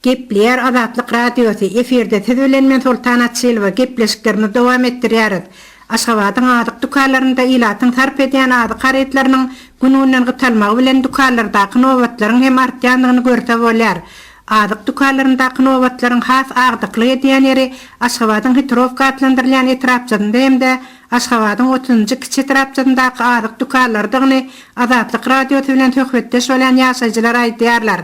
Gepler Azatlyk radiosu efirde tüzülenmen Sultanat Silva gepleşiklerini dowam etdirýär. Aşgabatyň adyk dukanlarynda ilatyň tarp edýän ady garetlarynyň gününden gytalmagy bilen dukanlardaky nowatlaryň hem artýandygyny görse bolýar. Adyk dukanlaryndaky nowatlaryň has agdykly edýän ýeri Aşgabatyň Hitrovka adlandyrylýan etrapçynda hemde Aşgabatyň 30-njy kiçi etrapçyndaky adyk dukanlardygyny Azatlyk radiosu bilen töhbetdeş bolan ýaşaýjylar aýdýarlar.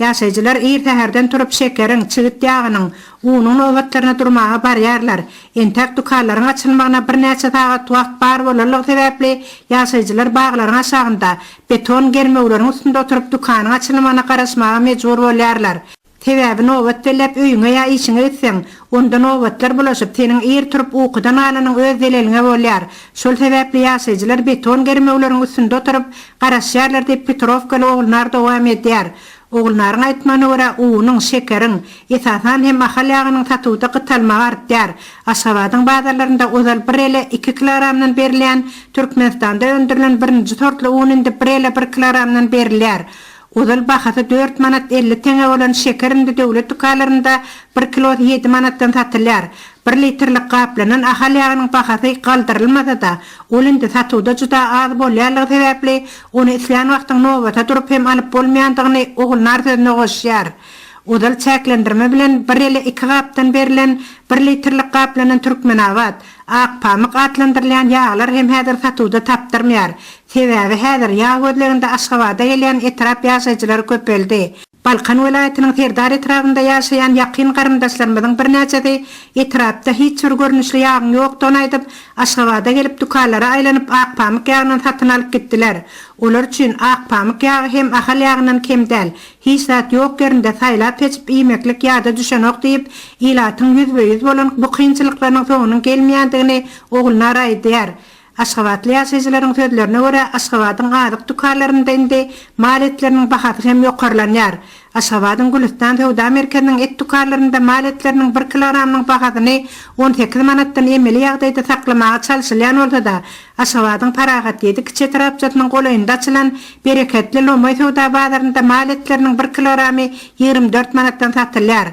Ýaşaýjylar ertäherden turup şekeriň, çygyt ýagynyň, unuň nowatlaryna durmaga barýarlar. Entek dukanlaryň açylmagyna bir näçe sagat wagt bar bolarlygy sebäpli ýaşaýjylar baglaryň aşagynda beton germekleriň üstünde oturup dukanyň açylmagyna garaşmaga mejbur bolýarlar. Sebäbi nowat delep öýüňe ýa işiňe gitseň, onda nowatlar bulaşyp seniň er turup ukudan alanyň öz deleliňe bolýar. Şol sebäpli ýaşaýjylar beton germekleriň üstünde oturup garaşýarlar diýip Petrovkaly oglnar dowam edýär. Oğulnaryň aýtmagyna görä uwunyň, şekeriň, esasan hem ahal ýagynyň satuwda gytalmagy artýar. Aşgabatyň bazarlarynda özal 1,2 kilogramdan berilýän Türkmenistanda öndürilen birinji sortly uwun indi 1,1 kilogramdan berilýär. Özal bahasy 4 manat 50 teňe bolan şekerinde döwlet dukanlarynda 1 kilo 7 manatdan satylýar. 1 litrlik gaplanan ahal ýagynyň bahasy galdyrylmasa da, ol indi satuwda juda az bolýarlygy sebäpli ony isleýän wagtyň nowata durup hem alyp bolmaýandygyny oglnar sözüne goşýar. Odal çäklendirme bilen 1,2 gapdan berilen 1 litrlik gaplanan Türkmenawat, ak pamyk adlandyrylýan ýağlar hem häzir satuwda tapdyrmýar. Sebäbi häzir ýağ gözlerinde Aşgabada gelýän etrap ýaşaýjylar köpeldi. Balkan welaýatynyň Serdar etrapynda ýaşaýan ýakyn garyndaşlarymyzyň bir näçesi etrapda hiç bir görnüşli ýağ ýokdan aýdyp Aşgabada gelip dukanlara aýlanyp ak pamyk ýagyny satyn alyp gitdiler. Olar üçin ak pamyk ýagy hem ahal ýagyndan kemdäl, hiç zat ýok ýerinde saýlap peçip iýmeklik ýa-da düşenok diýip ilatyň 100% bolan bu kynçylyklaryň soňunyň gelmeýändigini oglnar aýdýar. Aşgabatly ýaşaýjylaryň sözlerine görä Aşgabatyň adyk dukanlarynda indi mal etleriniň bahasy hem ýokarlanýar. Aşgabatyň Gülistan Sowda merkeziniň et dukanlarynda mal etleriniň 1 kilogramynyň bahasyny 18 manatdan emeli ýagdaýda saklamaga çalyşylýan bolsa da Aşgabatyň Paragat ýedi kiçi etrapçynyň golaýynda açylan bereketli Lomoy Sowda bazarynda mal etleriniň 1 kilogramy 24 manatdan satylýar.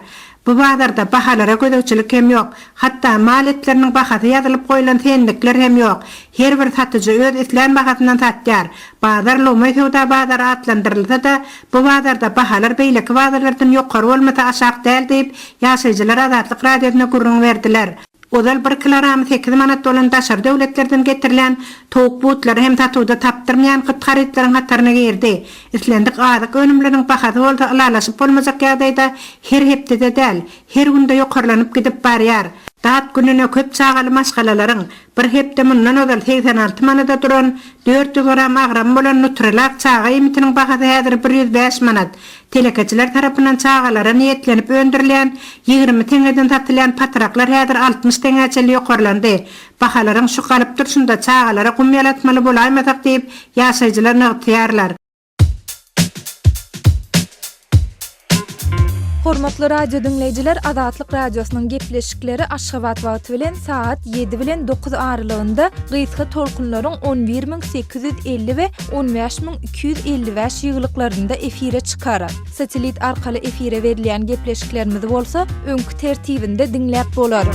Bu bazarda bahalara gödäwçilik hem ýok. Hatda mal etleriniň bahasy ýazylyp goýulan tenlikler hem ýok. Her bir satyjy öz isleýän bahasyndan satýar. Bazar Lomoy Sowda bazary adlandyrylsa da, bu bazarda bahalar beýleki bazarlardan ýokary bolmasa aşak däl diýip ýaşaýjylar Azatlyk radiosyna gurrun berdiler. Odal 1 kilogram 8 manat bolan daşar döwletlerden getirilen towuk butlary hem satuwda tapdyrmaýan gytgarytlaryň hatyryna girdi. Islendik adyk önümleriň bahasy bolsa alalaşyp bolmajak ýagdaýda her hepde däl, her günde ýokarlanyp gidip barýar. Dat gününe köp çağaly maşgalalaryň bir hepde mundan odal 86 manada duran 400 gram agram bolan nutralak çağa emitiniň bahasy häzir 105 manat. Telekeçiler tarapyndan çağalara niýetlenip öndürilen 20 teňeden satylýan patraklar häzir 60 teňeçeli ýokarlandy. Bahalaryň şu galyp durşunda çağalara gumýalatmaly bolaýmasak diýip ýaşaýjylar nagtýarlar. Hormatly radio dinleyijiler, Azatlyk radiosynyň gepleşikleri Aşgabat wagty bilen saat 7 bilen 9 aralygynda gysga tolkunlaryň 11850 we 15255 ýyglyklarynda efire çykarar. Satelit arkaly efire berilýän gepleşiklerimiz bolsa, öňkü tertibinde dinläp bolar.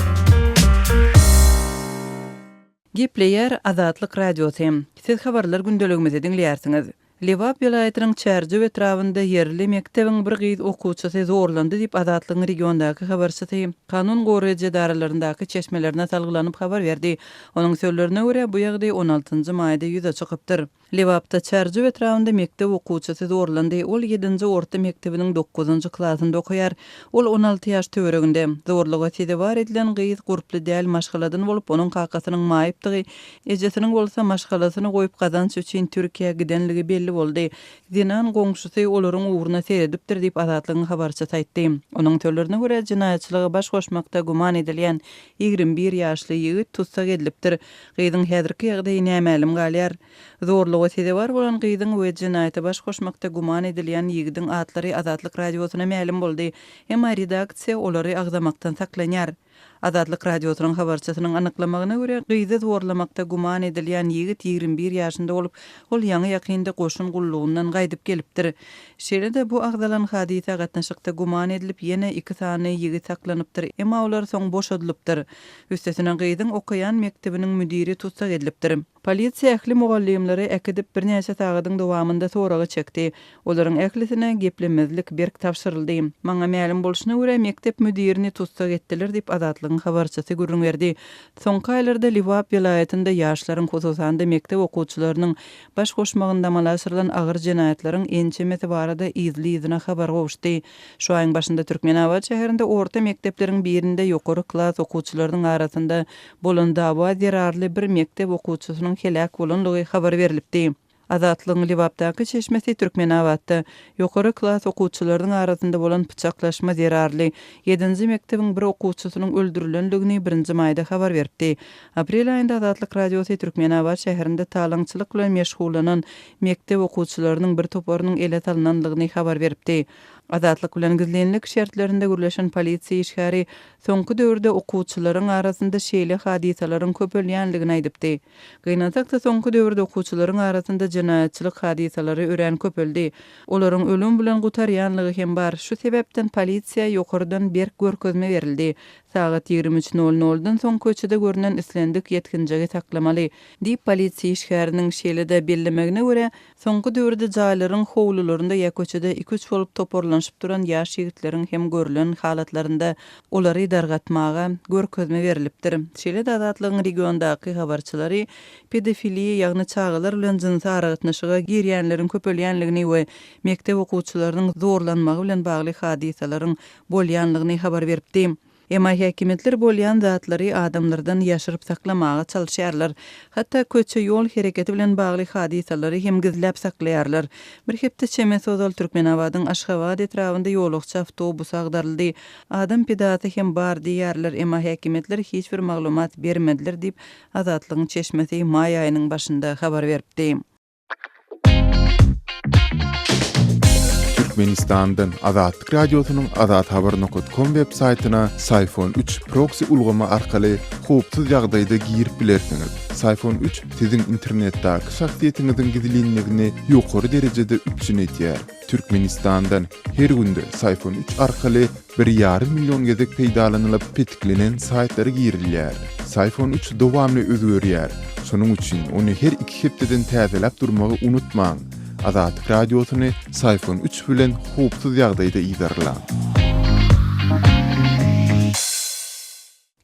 Gepleýär Azatlyk radiosu. Siz habarlar gündeligimizi dinleýärsiňiz. Lewap ýylaýatynyň Çärji etrapynda yerli mektebiň bir gyz okuwçysy zorlandy diýip Azatlyk regiondaky habarçysy kanun goraýjy daralaryndaky çeşmelerine salgylanyp habar berdi. Onuň sözlerine görä bu ýagdaý 16-njy maýda ýüze çykypdyr. Lewapda Çärji etrapynda mektep okuwçysy zorlandy. Ol 7-nji orta mektebiniň 9-njy klasynda okuýar. Ol 16 ýaş töwereginde zorluga sedebar edilen gyz gurply däl maşgaladan bolup onuň kakasynyň maýypdygy, ejesiniň bolsa maşgalasyny goýup gazanç üçin Türkiýe gidenligi belli boldy. Dinan goňşusy olaryň uğruna seredipdir diýip Azatlygyň habarçysy aýtdy. Onuň sözlerine görä jinaýatçylyga baş goşmakda guman edilýän 21 ýaşly ýigit tutsak edilipdir. Gyzyň häzirki ýagdaýy nämälim galýar. Zorluga sedebar bolan gyzyň we jinaýata baş goşmakda guman edilýän ýigidiň atlary Azatlyk radiosyna ma'lum boldy. Hem redaksiýa olary agzamakdan saklanýar. Azatlyk radiosynyň habarçysynyň anyklamagyna görä, gyýdy zorlamakda guman edilýän ýigit 21 ýaşynda bolup, ol ýaňy ýakynda goşun gullugundan gaýdyp gelipdir. Şeýle-de bu agdalan hadisa gatnaşykda guman edilip ýene 2 sany ýigit saklanypdyr. Emma olar soň boşadylypdyr. Üstesine gyýdyň okuyan mektebiniň müdiri tutsak edilipdir. Polisiýa ähli mugallimleri ekidip bir näçe tagadyň dowamında soragy çekdi. Olaryň ählisine geplemezlik berk tapşyryldy. Maňa ma'lum bolşyna görä mektep müdirini tutsak etdiler diýip Azatlygyň habarçysy gürrüň berdi. Soňky aýlarda Liwap vilayetinde ýaşlaryň hususanda mektep okuwçylarynyň baş goşmagynda malasyrylan agyr jenaýatlaryň ençemesi barada izli-izine habar gowuşdy. Şu aýyň başynda Türkmenabad şäherinde orta mektepleriň birinde ýokary klas okuwçylarynyň arasynda bolan dawa zerarly bir mektep okuwçysynyň helak bolanlygy habar berilipdi. Azatlygyň Liwapdaky çeşmesi Türkmenabadda ýokary klas okuwçylarynyň arasynda bolan pyçaklaşma zerarly 7-nji mektebiň bir okuwçysynyň öldürilenligini 1-nji maýda habar berdi. Aprel aýynda Azatlyk radiosy Türkmenabad şäherinde talaňçylyk bilen meşgulanan mektep okuwçylarynyň bir toparynyň ele salynanlygyny habar berdi. Azatlyk bilen gizlenlik şertlerinde gürleşen polisiýa işgäri soňky döwürde okuwçylaryň arasynda şeýle hadisalaryň köpelýänligini aýdypdy. Gynansak da soňky döwürde okuwçylaryň arasynda jenaýatçylyk hadisalary ören köpeldi. Olaryň ölüm bilen gutarýanlygy hem bar. Şu sebäpden polisiýa ýokardan berk görkezme berildi. Saat 23:00-dan soň köçede görünen islendik ýetkinjigi saklamaly. Diýip polisiýa işgäriniň şeýle-de bellemegine görä, soňky döwürde jaýlaryň howlularynda ýa köçede 2-3 bolup toparlanyşyp duran ýaş ýigitleriň hem görülen halatlarynda olary dargatmaga görkezme berilipdir. Şeýle-de Azatlygyň regiondaky habarçylary pedofiliýa ýagny çağalar bilen jinsy aragatnaşyga girýänleriň köpelýänligini we mektep okuwçylarynyň zorlanmagy bilen bagly hadisalaryň bolýanlygyny habar beripdi. Emma häkimetler bolýan zatlary adamlardan ýaşyryp saklamaga çalyşýarlar. Hatda köçe ýol hereketi bilen bagly hadisalary hem gizläp saklaýarlar. Bir hepde çemes ozal Türkmenabadyň Aşgabat etrawynda ýolukçy awtobus agdaryldy. Adam pedasy hem bar diýerler. Emma häkimetler hiç bir maglumat bermediler diýip Azatlygyň çeşmesi maý aýynyň başynda habar beripdi. Türkmenistan'dan Azatlyk radiosynyň azathabar.com web saýtyna Sayfon 3 proxy ulgama arkaly howpsuz ýagdaýda girip bilersiňiz. Sayfon 3 siziň internetdäki şahsiýetiňiziň gizlinligini ýokary derejede üçinetýär. Türkmenistan'dan her günde Sayfon 3 arkaly 1,5 million gezek peýdalanylyp petiklenen saýtlary girilýär. Sayfon 3 dowamly özgörýär. Şonuň üçin ony her 2 hepdeden täzeläp durmagy unutmaň. Azatlyk radiosyny Sayfon 3 bilen howpsuz ýagdaýda ýygarlaň.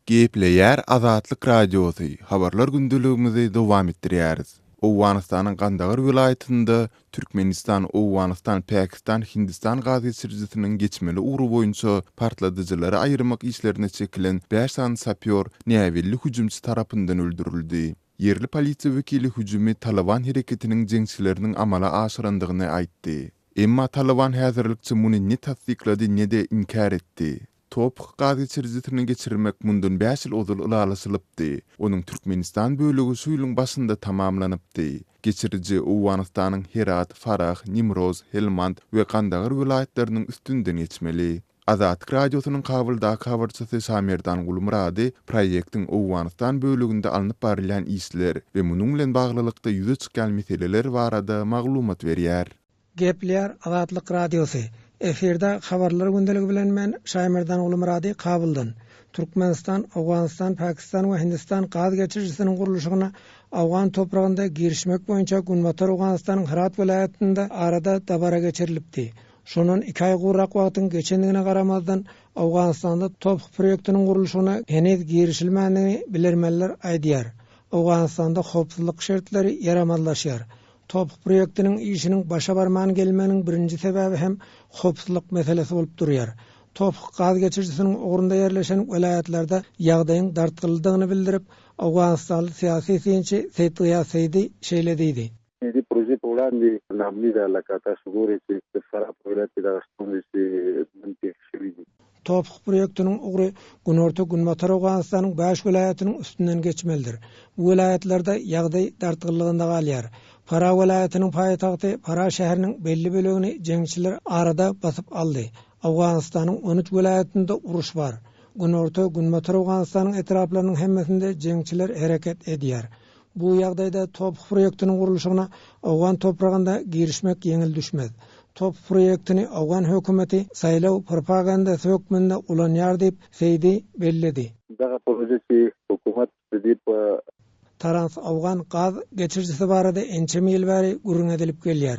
Gepleýär Azatlyk radiosy. Habarlar gündeligimizi dowam etdirýäris. Owganystanyň Gandagar vilayetinde Türkmenistan, Owganistan, Pakistan, Hindistan gaz geçirjisiniň geçmeli uğru boýunça partladyjylary aýyrmak işlerine çekilen 5 san sapyor näwelli hüjümçi tarapyndan öldürildi. Yerli polisiýa wekili hüjümi Taliban hereketiniň jeňçileriniň amala aşyrandygyny aýtdy. Emma Taliban häzirlikçi muny ne tasdiklady ne de inkar etdi. Top gaz geçirjisini geçirmek mundan 5 ýyl ozal ulalysylypdy. Onuň Türkmenistan bölegi suýlyň başynda tamamlanypdy. Geçirji Owganystanyň Herat, Farah, Nimroz, Helmand we Gandagar vilayetleriniň üstünden geçmeli. Azatlyk radiosynyň kabuldaky habarçysy Samerdan Gulmurady proýektiň Owganistan böleginde alınıp barylan işler we munyň bilen baglylykda ýüze çykan meseleler barada maglumat berýär. Gepleýär Azatlyk radiosy. Eferde habarlar gündeligi bilen men Samerdan Gulmurady kabuldan. Türkmenistan, Owganistan, Pakistan we Hindistan gaz geçirjisiniň guruluşyna Awgan topragynda girişmek boýunça Gunwatar Owganystanyň Herat vilayetinde arada dabara geçirilipdi. Şonun 2 ay gurrak wagtyň geçendigine garamazdan Awganystanda top proýektiniň guruluşyna henüz girişilmändigini bilermeler aýdýar. Awganystanda howpsuzlyk şertleri ýaramazlaşýar. Top proýektiniň işiniň başa barman gelmeniň birinji sebäbi hem howpsuzlyk meselesi bolup durýar. Top gaz geçirjisiniň ugrunda ýerleşen welaýatlerde ýagdaýyň dartgyldygyny bildirip, Awganistanly syýasy synçy Seytya Seydi şeýlediydi. Edi proje polandi namnida la katasugore se fara proyekti da stonisi mentekşividi. Top proýektiniň ugry Günorta Gunwatar Owganystanyň 5 welaýatynyň üstünden geçmelidir. Bu welaýatlerde ýagdaý dartgylygynda galýar. Para welaýatynyň paýtagty Para şäheriniň belli bölegini jeňçiler arada basyp aldy. Awganystanyň 13 welaýatynda uruş bar. Günorta Günbatar Awganystanyň etraplarynyň hemmesinde jeňçiler hereket edýär. Bu ýagdaýda Topuk proýektiniň gurulşygyna Awgan topragynda girişmek ýeňil düşmez. Topuk proýektini Awgan hökümeti saýlaw propagandasy hökmünde ulanýar diýip seýdi belledi. Daga projesi hukumat edip Trans Awgan gaz geçirjisi barada ençe ýyl bäri gurrun edilip gelýär.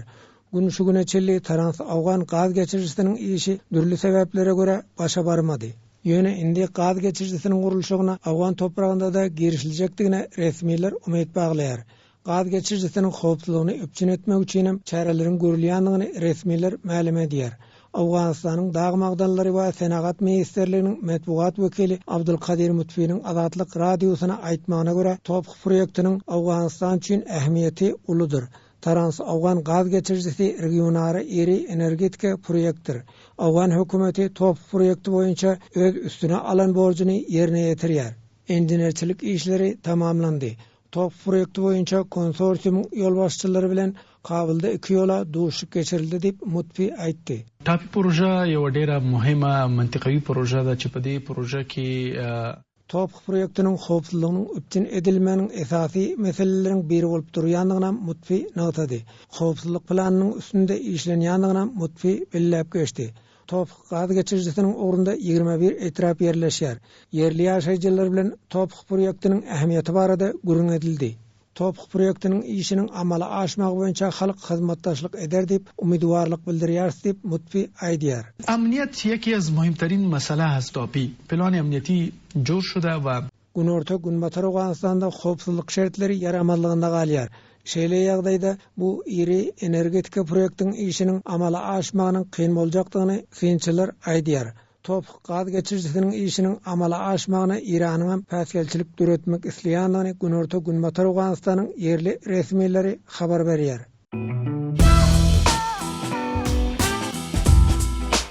Gün şu güne çelli Trans Awgan gaz geçirjisiniň işi dürli sebeplere göre başa barmady. Ýöne indi gaz geçirjisiniň gurulşygyna Awgan topragynda da girişiljekdigine resmiler umyt baglaýar. Gaz geçirjisiniň howpsuzlygyny öpçün etmek üçin hem çärelerin görülýändigini resmiler ma'lum edýär. Awganystanyň Dağı Magdalary we Senagat ministrliginiň medpuat wekili Abdulkadir Mutfiň Azatlyk radiosyna aýtmagyna görä Topuk proýektiniň Awganystan üçin ähmiýeti uludur. Trans Awgan gaz geçirjisi regionary eri energetika proýektir. Awgan hökümeti Topuk proýekti boýunça öz üstüne alan borjyny ýerine ýetirýär. Enginerçilik işleri tamamlandy. Topuk proýekti boýunça konsorsium ýolbaşçylary bilen Kabulda 2 ýola duşuk geçirildi diýip Mutfi aýtdy. TAPI proje ýa ډېره مهمه منطقوي proje da, çi په دې proje کې Topuk proýektiniň howpsuzlygynyň öpçün edilmeniň esasy meseleleriň biri bolup durýandygyna Mutfi notady. Howpsuzlyk planynyň üstünde işlenýändigine Mutfi belläp geçdi. Topuk gaz geçirjisiniň orunda 21 etrap ýerleşýär. Yerli ýaşaýjylar bilen Topuk proýektiniň ähmiýeti barada gurrun edildi. Topuk proýektiniň işiniň amala aşmagy boýunça halk hyzmatdaşlyk eder diýip umidwarlyk bildirýär diýip Mutfi aýdýar. امنیت یکی از مهمترین مسئله هست. TAPI پلان امنیتی جور شده و Günorta Günbatar Awganystanda howpsuzlyk şertleri ýaramazlygynda galýar. Şeýle ýagdaýda bu iri energetika proýektiniň işiniň amala aşmagynyň kyn boljakdygyny synçylar aýdýar. Topuk gaz geçirjisiniň işiniň amala aşmagyna Iranyň hem päsgelçilik düretmek isleýändigini Günorta Günbatar Awganystanyň yerli resmileri habar berýär.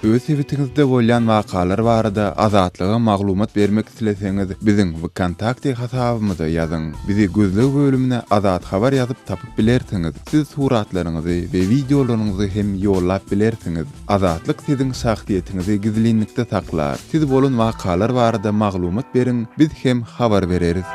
Öz sebetiňizde bolýan wakalar barada azatlyga maglumat bermek isleseňiz biziň WKontakte hasabymyza ýazyň. Bizi gözlegi bölümine azat habar ýazyp tapyp bilersiňiz. Siz suratlaryňyzy we videolaryňyzy hem ýollap bilersiňiz. Azatlyk siziň şahsiýetiniňizi gizlinlikde saklar. Siz bolan wakalar barada maglumat beriň, biz hem habar bereriz.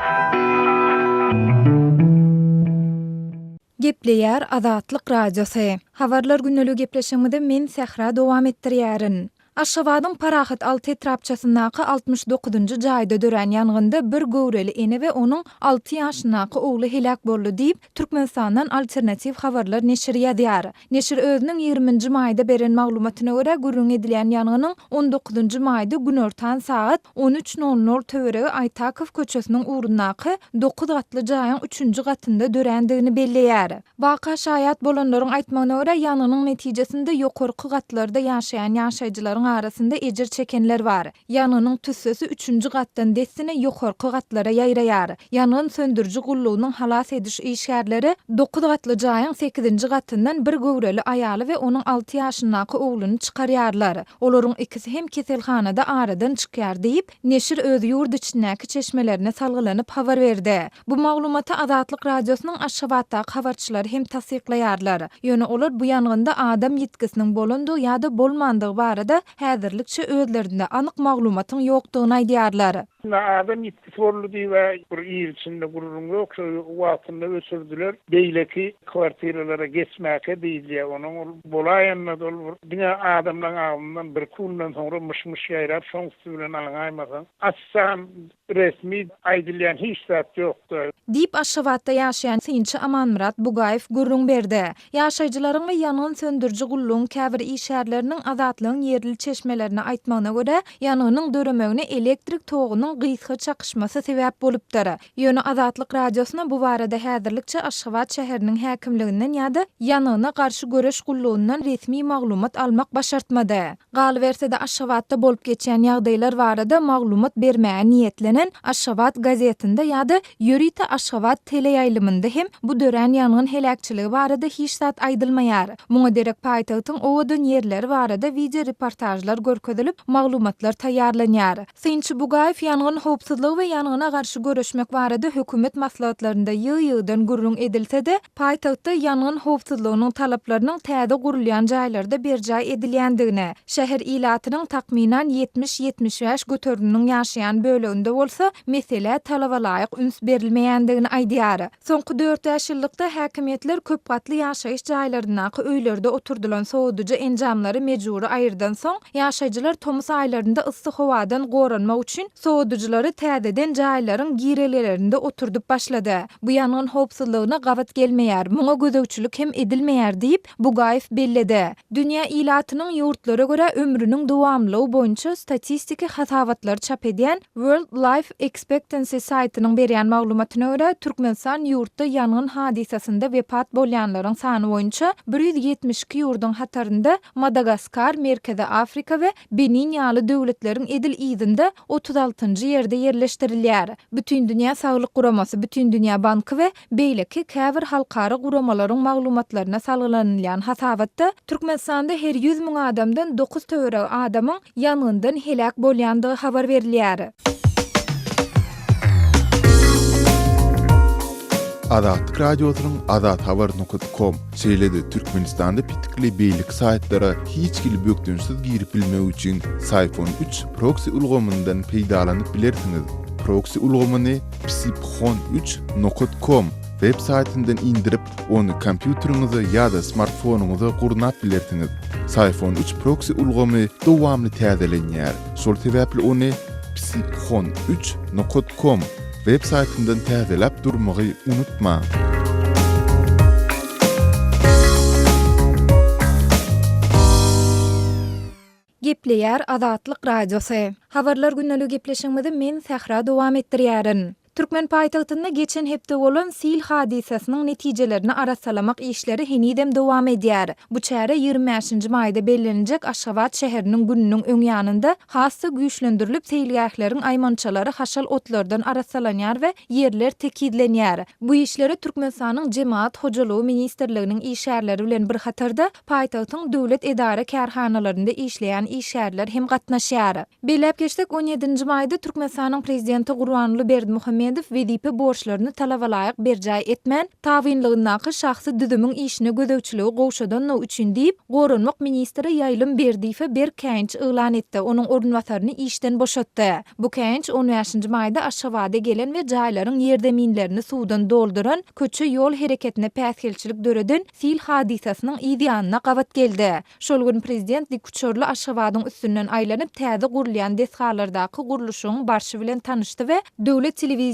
Gepleýär Azatlyk radiosy. Habarlar günnälik gepleşigimizde men Sehra dowam etdirýärin. Aşgabatyň Parahat alt etrapçasyndaky 69-njy jaýda dören ýangynda bir göwreli ene we onuň 6 ýaşyndaky ogly helak boldy diýip Türkmenistandan alternativ habarlar neşir ýazýar. Neşir özüniň 20-nji maýda beren maglumatyna görä gurrun edilen ýanganyň 19-njy maýda günortan saat 13:00 töweregi Aytakow köçesiniň urundaky 9 gatly jaýyň 3-nji gatynda dörendigini belleýär. Waka şaýat bolanlaryň aýtmagyna görä ýanynyň netijesinde ýokarky gatlarda ýaşaýan ýaşaýjylaryň arasında ejir çekenler var. Ýanynyň tüssesi 3-nji gatdan desine ýokarky gatlara ýaýraýar. Ýanyň söndürji gullugynyň halas ediş işgärleri 9 gatly jaýyň 8-nji gatyndan bir göwreli aýaly we onuň 6 ýaşyndaky ogluny çykarýarlar. Olaryň ikisi hem keselhanada aradan çykýar diýip neşir öz ýurt içindäki çeşmelerine salgylanyp habar berdi. Bu maglumaty Azatlyk radiosynyň Aşgabatdaky habarçylary hem tasdiklaýarlar. Ýöne olar bu ýangynda adam ýetkisiniň bolandygy ýa-da bolmandygy barada häzirlikçe özlerinde anyk maglumatyň ýokdugyny aýdýarlar. Adam yetkisi boldy we bir ýer içinde gurrun ýok, şu wagtynda ösürdüler. Beýleki kwartiralara geçmäke diýilýär. Onuň bolaýanna dol diňe adamlaryň agyndan bir kundan soňra myş ýaýrap şoň bilen alaňaýmasan. Assam resmi aýdylýan hiç zat ýokdur. Diýip Aşgabatda ýaşaýan synçy Amanmurat Bugaýew gurrun berdi. Ýaşaýjylaryň we ýanyň söndürji gullugyň käbir işgärleriniň azatlygyň yerli çeşmelerini aýtmagyna görä, ýanynyň döremegine elektrik togunyň gysga çakışmasy sebäp bolupdyr. Ýöne Azatlyk radiosyna bu barada häzirlikçe Aşgabat şäheriniň häkimliginden ýa-da ýanyna garşy göreş gullugyndan resmi maglumat almak başartmady. Galybersede Aşgabatda bolup geçen ýagdaýlar barada maglumat bermäge niýetlenen Aşgabat gazetinde ýa-da Ýörite Aşgabat teleýaýlymynda hem bu dören ýanyň helakçyligi barada hiç zat aýdylmaýar. Muňa derek paýtagtyň owadan ýerleri barada video reportaj reportajlar görkezilip, maglumatlar taýýarlanýar. Synçy Bugaýew ýangyn howpsuzlygy we ýangyna garşy görüşmek barada hökümet maslahatlarynda ýygy-ýygydan gurrun edilse-de, paýtagtda ýangyn howpsuzlygynyň talaplarynyň täze gurulýan jaýlarda berjay edilýändigine, şäher ilatynyň takminan 70-75 götürünüň ýaşaýan böleginde bolsa, mesele talaba laýyk üns berilmeýändigini aýdýar. Soňky 4 ýylykda häkimetler köp gatly ýaşaýyş jaýlaryndaky öýlerde oturdulan soğuducu enjamlary mejburi aýyrdan soň, ýaşaýjylar tomuz aýlarynda yssyk howadan goranmak üçin soğuduculary täzeden jaýlaryň girelerinde oturdup başlady. Bu ýangyn howpsuzlygyna gawat gelmeýär, muňa gözegçilik hem edilmeýär diýip Bugaýew belledi. Dünýä ilatynyň ýurtlara görä ömrüniň dowamlygy boýunça statistiki hasawatlar çap edýän World Life Expectancy saýtynyň berýän maglumatyna görä Türkmenistan ýurtda ýangyn hadisasynda wepat bolýanlaryň sany boýunça 172 ýurdun hatarynda Madagaskar, Merkezi Afrika we Benin ýaly döwletleriň edil ýyzynda 36-njy ýerde yerleşdirilýär. Bütün dünýä saglyk guramasy, Bütün dünýä banky we beýleki käbir halkara guramalaryň maglumatlaryna salgylanylan hasawatda Türkmenistanda her 100 000 adamdan 9 töwere adamyň ýangyndan helak bolýandygy habar berilýär. Azatlyk radiosynyň azathabar.com şeýlede Türkmenistanda pitikli beýlik saýtlara hiç kili bökdünsiz girip bilmek üçin Sayfon 3 proxy ulgamyndan peýdalanyp bilersiňiz. Proxy ulgamyny psiphon3.com web saytyndan indirip onu kompýuteriňize ýa-da smartfonuňyza gurnap bilersiňiz. Sayfon 3 proxy ulgamy dowamly täzelenýär. Şol sebäpli onu psiphon3.com web saytyndan täzelep durmagy unutma. Gepleýär Azatlyk Radiosy. Habarlar günnälik gepleşigimizde men Sahra dowam etdirýärin. Türkmen paýtagtynda geçen hepde bolan sil hadisasynyň netijelerini arasalamak işleri henidem dowam edýär. Bu çäre 25-nji maýda bellenjek Aşgabat şäheriniň gününiň öň ýanynda hassa güýçlendirilip seýilgähleriň aýmançalary haşal otlardan arasalanýar we ýerler tekidlenýär. Bu işleri Türkmenistanyň Jemaat Hojalygy ministrliginiň işärleri bilen bir hatarda paýtagtyň döwlet edara kärhanalarynda işleýän işärler hem gatnaşýar. Belläp geçdik 17-nji maýda Türkmenistanyň prezidenti Gurbanuly Berdimuhammedow wezipe borçlaryny talaba laýyk berjay etmän, tawinligyndaky şahsy düzümüň işine gözegçiligi gowşadan üçin diýip, Goranmak ministri Ýaýlym Berdiýew bir käýinç ýylan etdi. Onuň ornwasaryny işden boşatdy. Bu käýinç 15-nji maýda Aşgabatda gelen we jaýlaryň ýerdeminlerini suwdan dolduran köçe ýol hereketine päsgelçilik döreden sil hadisasynyň ýa-da gawat geldi. Şol gün prezident dikçörli Aşgabatyň üstünden aýlanyp täze gurulýan desgalardaky guruluşyň barşy bilen tanışdy we döwlet telewizionynyň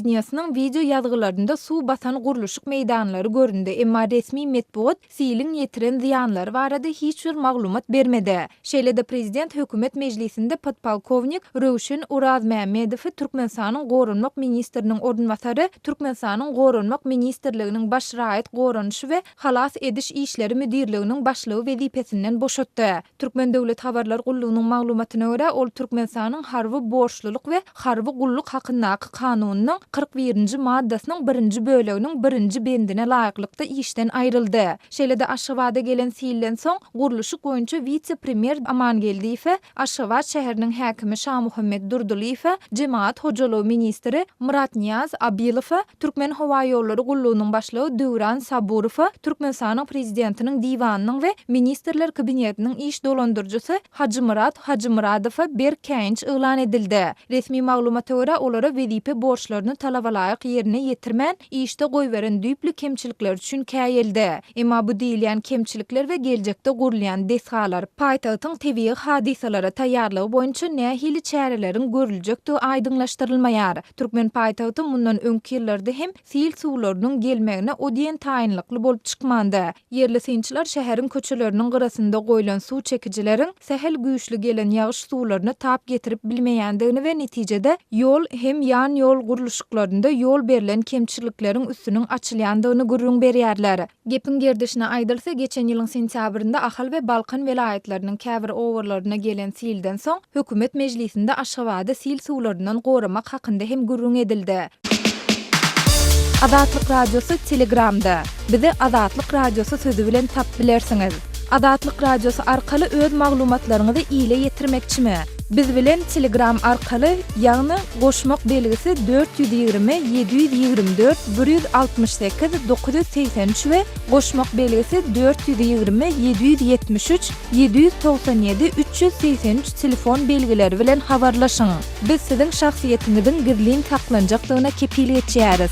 video ýazgylarynda suw basan guruluşyk meýdanlary göründi. Emma resmi metbuat silin ýetiren ziýanlary barada hiç bir maglumat bermedi. Şeýlede prezident hökümet mejlisinde podpolkovnik Röwşen Urazmammedow Türkmenistanyň Goranmak ministriniň ornwasary, Türkmenistanyň Goranmak ministrliginiň baş raýat goranşy we halas ediş işleri müdirliginiň başlygy wezipesinden boşatdy. Türkmen döwlet habarlar gullugynyň maglumatyna görä, ol Türkmenistanyň harby borçluluk we harby gulluk hakyndaky kanunynyň 41-nji maddasynyň 1-nji böleginiň 1-nji bendine laýyklykda işden aýryldy. Şeýlede Aşgabatda gelen silden soň guruluşyk boýunça vice-premier Amangeldiýew, Aşgabat şäheriniň häkimi Şah Muhammed Durduliýew, Jemaat Hojalygy ministri Murat Niyaz Abilow, Türkmen Howa ýollary gullugynyň başlygy Döwran Saburow, Türkmenistanyň prezidentiniň diwanynyň we ministrler kabinetiniň iş dolandyrjysy Hacı Muradow bir käýinç ýylan edildi. Resmi maglumata görä olara wezipe borçlaryny talaba laýyk ýerine ýetirmän, işde goýberen düýpli kemçilikler üçin käýildi. Emma bu diýilýän kemçilikler we geljekde gurulýan desgalar paýtagtyň tebii hadisalara taýýarlygy boýunça nähili çäreleriň görüljekdi aýdyňlaşdyrylmaýar. Türkmen paýtagty mundan öňki ýyllarda hem sil suwlarynyň gelmegine odiýen taýynlykly bolup çykmandy. Yerli synçylar şäheriň köçeleriniň gyrasynda goýulan suw çekijileriň sehel güýçli gelen ýagyş suwlaryny tap getirip bilmeýändigini we netijede ýol hem ýan ýol guruluşyklarynda ýol berilen kemçilikleriň üstüniň açylýandygyny gurrun berýärler. Gepin gerdişine aýdylsa, geçen ýylyň sentýabrynda Ahal we Balkan welaýatlarynyň käbir owerlaryna gelen silden soň hökümet mejlisinde Aşgabatda sil suwlaryndan goramak hakynda hem gurrun edildi. Azatlyk Radiosu Telegramda. Bizi Azatlyk Radiosu sözü bilen tap bilersiňiz. Adatlyk radiosu arkaly öz maglumatlaryňyzy ile ýetirmekçimi? Biz bilen Telegram arkaly, ýagny goşmak belgisi 420 724 168 983 we goşmak belgisi 420 773 797 383 telefon belgileri bilen habarlaşyň. Biz siziň şahsiýetiňizin gizlin saklanjaklygyna kepillik etýäris.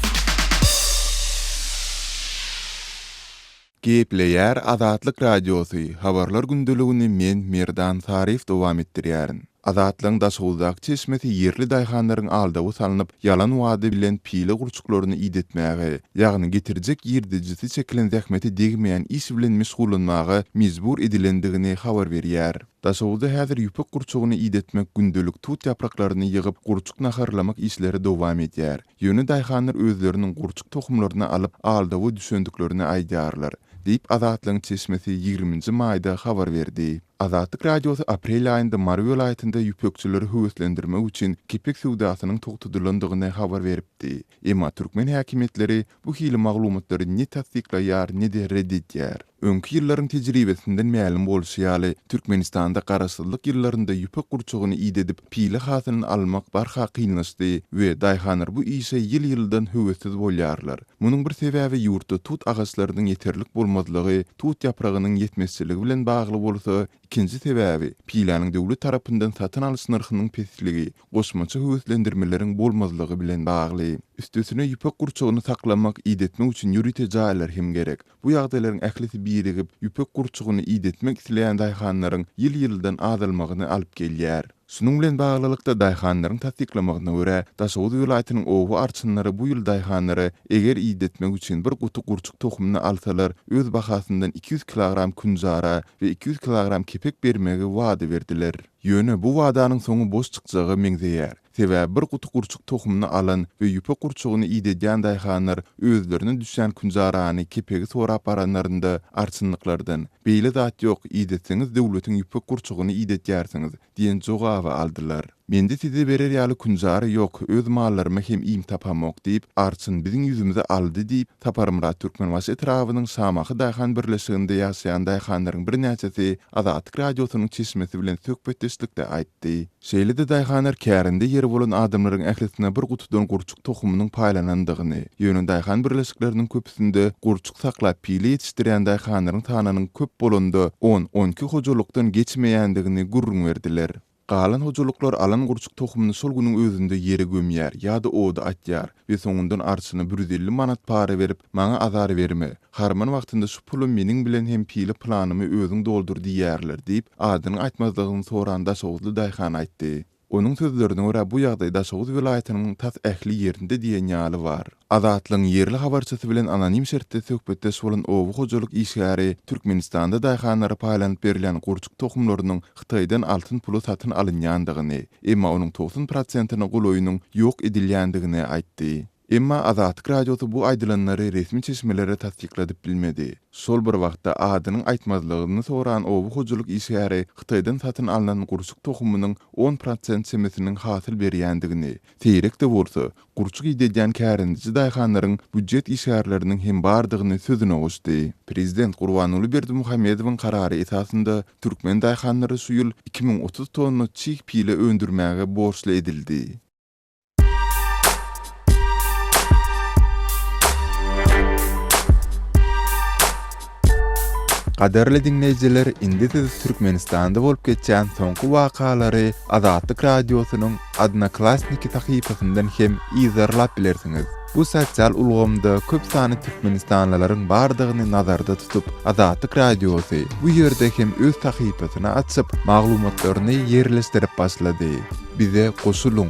Gepleýär Azatlyk radiosu habarlar gündeligini men Merdan Sarif dowam etdirýärin. Azatlyň daşguzak çeşmesi yerli daýhanlaryň aldygy salanyp, ýalan wady bilen pile gurçuklaryny iýdetmäge, ýagny getirjek ýerdejisi çekilen zähmeti degmeýän iş bilen meşgulanmagy mezbur edilendigini habar berýär. Daşguzda häzir ýupuk gurçugyny iýdetmek gündelik tut ýapraklaryny ýygyp gurçuk naharlamak işleri dowam etýär. Ýöne daýhanlar özleriniň gurçuk tohumlaryny alyp aldygy düşündüklerini aýdýarlar. Diýip Azatlyň çeşmesi 20-nji maýda habar berdi. Azatlyk radiosu aprel aýynda Mary welaýatynda ýupekçileri höwetlendirmek üçin kepek sowdasynyň togtudylandygyny habar beripdi. Emma türkmen häkimetleri bu hili maglumatlary ne tasdiklaýar, ne de reddetýär. Öňkü ýyllaryň tejribesinden ma'lum bolşýaly, Türkmenistanda garaşsyzlyk ýyllarynda ýupek gurçugyny iýdedip pile hasylyny almak barha kynlaşdy we daýhanlar bu işe ýyl-ýyldan höwetsiz bolýarlar. Munyň bir sebäbi ýurtda tut agaçlarynyň ýeterlik bolmadlygy, tut ýapragynyň ýetmezçiligi bilen bagly bolsa, ikinji sebäbi pilanyň döwlet tarapyndan satyn alyş narhynyň pestligi, goşmaçy höwetlendirmeleriň bolmazlygy bilen bagly. Üstüne ýupek gurçugyny saklamak, iýdetmek üçin ýürite jaýlar hem gerek. Bu ýagdaýlaryň ählisi birigip ýupek gurçugyny iýdetmek isleýän daýhanlaryň ýyl-ýyldan azalmagyny alyp gelýär. Şunun bilen baglylykda daýhanlaryň tasdiklamagyna görä, Daşowuz welaýatynyň owu arçynlary bu ýyl daýhanlary eger iýdetmek üçin bir gutu gurçuk tohumyny alsalar, öz bahasyndan 200 kilogram künjara we 200 kilogram kepek bermegi wada berdiler. Ýöne bu wadanyň soňy boş çykjagy meňzeýär. Sebäbi bir gutu gurçuk tohumyny alan we ýupek gurçugyny iýdedýän daýhanlar özlerine düşen künjarany kepegi sorap baranlarynda arçynlyklardan beýle zat ýok, iýdetseňiz döwletiň ýupek gurçugyny iýdetýärsiňiz diýen jogaby aldylar. Mende size berer ýaly künjary ýok, öz mallaryma hem iýim tapamok diýip arçyn biziň ýüzümize aldy diýip Taparmyrat Türkmenbaşy etrawynyň Samahy daýhan birleşiginde ýaşaýan daýhanlaryň bir näçesi Azatlyk radiosynyň çeşmesi bilen söhbetdeşlikde aýtdy. Şeýle-de daýhanlar kärinde ýeri bolan adamlaryň ählisine bir gutudan gurçuk tohumynyň paýlanandygyny, ýöne daýhan birleşikleriniň köpüsinde gurçuk saklap pile ýetişdirýän daýhanlaryň sanynyň köp bolanda 10-12 hojulukdan geçmeýändigini gurrun berdiler. Galan hojuluklar alan gurçuk tohumyny şol günüň özünde ýere gömýär ýa-da oda atýar we soňundan arçyny 150 manat para berip maňa azar berme. Harman wagtynda şu pulum meniň bilen hem pile planymy özüň doldur diýerler diýip adyny aýtmazlygyny soran Daşowuzly daýhan aýtdy. Onun sözlerine göre bu ýagdaý Daşowuz welaýatynyň tas ähli ýerinde diýen ýaly bar. Azatlyň yerli habarçysy bilen anonim şertde söhbetdeş bolan owu hojuluk işgäri Türkmenistanda daýhanlary paýlanyp berilen gurçuk tohumlarynyň Hytaýdan altyn puly satyn alynýandygyny, emma onuň 90%-ny gulaýynyň ýok edilýändigini aýtdy. Emma Azatlyk radiosu bu aýdylanlary resmi çeşmelere tasdikladyp bilmedi. Şol bir wagtda adynyň aýtmazlygyny soran owu hojuluk işgäri Hytaýdan satyn alynan gurçuk tohumynyň 10% semesiniň hasyl berýändigini, teýrek de bolsa gurçuk iýdedýän kärindiji daýhanlaryň büdjet işgärleriniň hem bardygyny sözüne goşdy. Prezident Gurbanuly Berdimuhammedowyň karary esasında türkmen daýhanlary şu ýyl 2030 tonna çiğ pile öndürmäge borçly edildi. Qadarly dinleyijiler, indi siz Türkmenistanda bolup geçýän soňky wakalary Azatlyk radiosynyň Odnoklassniki sahypasyndan hem izarlap bilersiňiz. Bu sosial ulgamda köp sany Türkmenistanlylaryň bardygyny nazarda tutup, Azatlyk radiosy bu ýerde hem öz sahypasyny açyp, maglumatlaryny ýerleşdirip başlady. Bize goşuluň.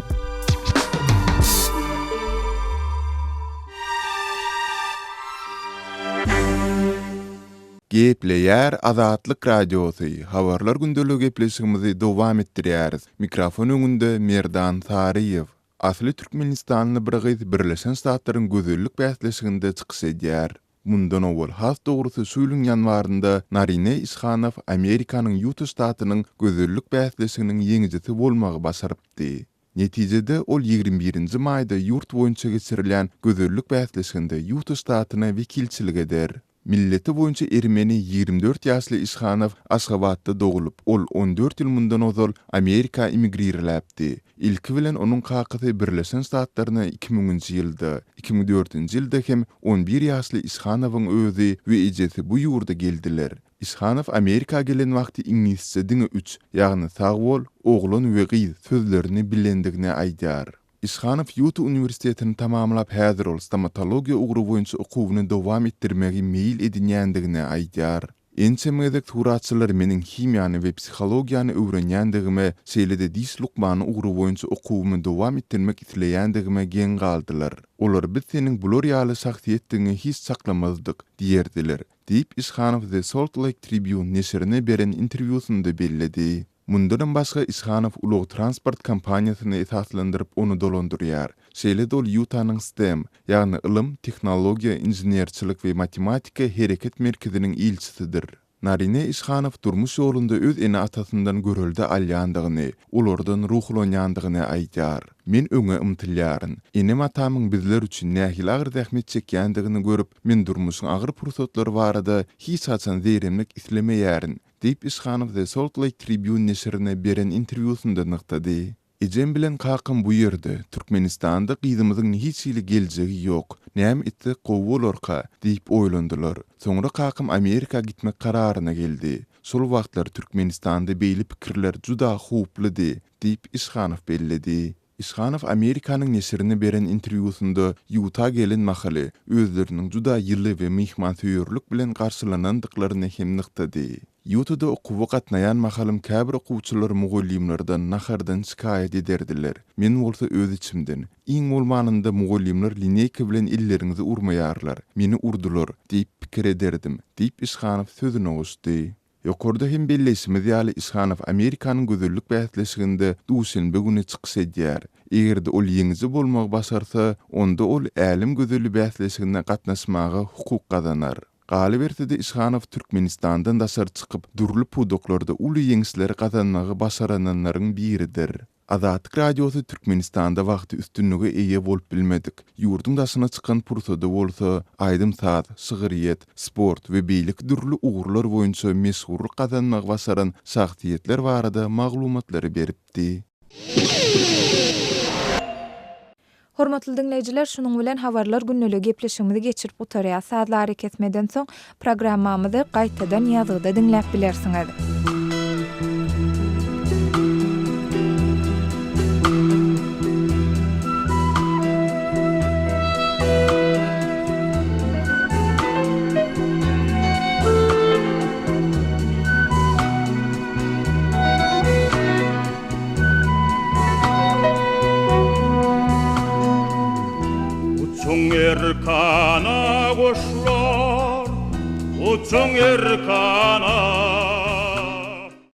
Gepleýär Azatlyk radiosu. Habarlar gündeligi gepleşigimizi dowam etdirýäris. Mikrofon öňünde Merdan Sariýew. Asly Türkmenistanly bir gyz Birleşen Ştatlaryň gözellik bäsleşiginde çykyş edýär. Mundan owal has dogrusy şu ýylyň ýanwarynda Narine Iskhanow Amerikanyň Utah ştatynyň gözellik bäsleşiginiň ýeňijisi bolmagy başarypdy. Netijede ol 21-nji maýda ýurt boýunça geçirilen gözellik bäsleşiginde Utah ştatyna wekilçilik eder. Milleti boyunça Ermeni 24 ýaşly Işhanow Aşgabatda dogulup, ol 14 ýyl mundan ozal Amerika imigrirläpdi. İlki bilen onun kakıty Birleşen Ştatlaryna 2000-nji ýylda, 2004-nji ýylda hem 11 ýaşly Işhanowyň özi we ejesi bu ýurda geldiler. Işhanow Amerika gelen wagty ingilisçe diňe 3, ýagny sag bol, oglun we gyz sözlerini bilendigine aýdýar. Işhanow Utah Üniversitetini tamamlap häzir ol stomatologiýa ugru boýunça okuwyny dowam etdirmegi meýil edinýändigine aýdýar. Ençemedek turatçylar meniň himiýany we psihologiýany öwrenýändigime, şeýlede dis lukmany ugru boýunça okuwymy dowam etdirmek isleýändigime gen galdylar. Olar biz seniň bular ýaly şahsiýetdiňi hiç saklamazdyk diýerdiler. Diýip Işhanow The Salt Lake Tribune neşrine beren interwýusynda belledi. Mundan başga Işhanow ulug transport kampaniýasyny esaslandyryp onu dolandyrýar. Şeýle dol Utah'nyň STEM, ýagny ilim, tehnologiýa, inženerçilik we matematika hereket merkeziniň ilçisidir. Narine Işhanow durmuş ýolunda öz ene atasyndan görelde alýandygyny, ulardan ruhlanýandygyny aýdýar. Men öňe ymtylýaryn. Enem atamyň bizler üçin nähili agyr zähmet çekýändigini görüp, men durmuşyň agyr pursatlary barada hiç haçan zeremlik islemeýärin. Diýip Işhanow The Salt Lake Tribune neşrine beren interwýusynda nyktady. Ejem bilen kakym bu ýerde, Türkmenistanda gyzymyzyň hiç ýyly geljegi ýok. Näme etdi gowularka diýip oýlandylar. Soňra kakym Amerika gitmek kararyna geldi. Şol wagtlar Türkmenistanda beýli pikirler juda huplydy diýip Işhanow belledi. Işhanow Amerikanyň neşrine beren interwýusynda Utah gelen mahaly özleriniň juda ýyly we mihmansyýörlük bilen garşylanandyklaryny hem nyktady. Utah'da okuwa gatnaýan mahalym käbir okuwçylar mugallimlerden nahardan şikaýet ederdiler. Men bolsa öz içimden, iň bolmanynda mugallimler lineyka bilen elleriňizi urmaýarlar, meni urdular diýip pikir ederdim, diýip Işhanow sözüne goşdy. Ýokarda hem belleşimiz ýaly Işhanow Amerikanyň gözellik bähsleşiginde duşenbe güni çykyş edýär. Egerde ol ýeňizi bolmak basarsa, onda ol älim gözellik bähsleşiginde gatnaşmagy hukuk gazanar. Galy berdi Işhanow Türkmenistandan daşar çykyp durly pudoklarda uly ýeňisleri gazanmagy başarananlaryň biridir. Azatlyk radiosy Türkmenistanda wagty üstünlüge eýe bolup bilmedik. Ýurdun daşyna çykan pursada bolsa, aýdym saat, şygyryýet, sport we beýlik durly ugurlar boýunça meşhurlyk gazanmagy başaran şahsiýetler barada maglumatlary beripdi. Hormatly dinleýijiler, şunuň bilen habarlar günneligi gepleşigimizi geçirip utarýar. Saatlary kesmeden soň programmamyzy gaýtadan ýazgyda dinläp bilersiňiz. Erkana goşlar, uçun erkana